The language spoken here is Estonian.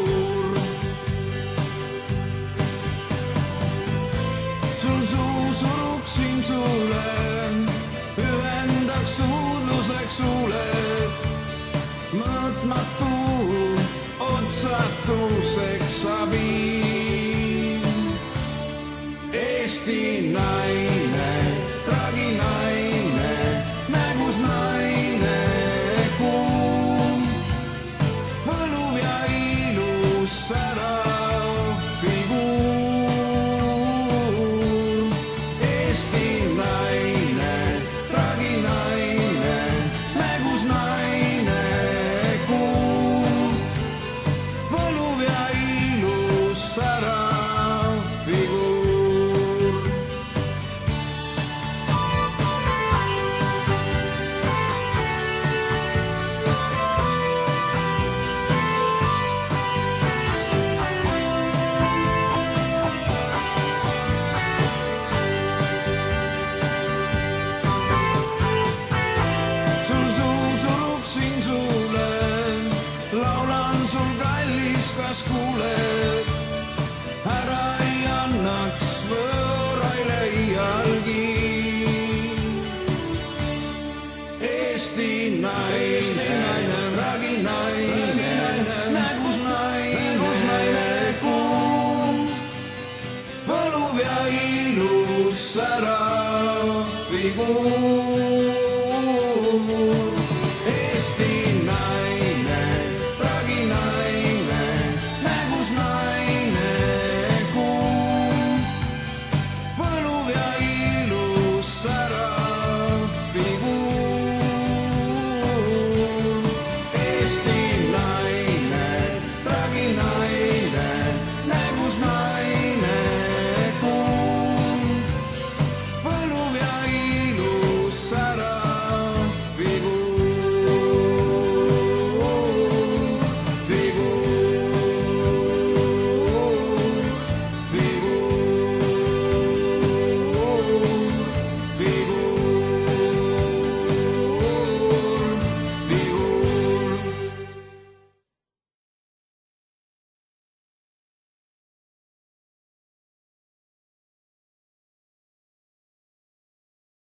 suur. sul suu suruksin sulle, ühendaks suudluseks suuled, mõõtmatu otsatuseks abiin. Eesti naine, traginaine, nägus naine, kuum, võluv ja ilus särav figuur. Eesti naine, traginaine, nägus naine, kuum, võluv ja ilus särav figuur. Laulan sul kallis, kas kuuled?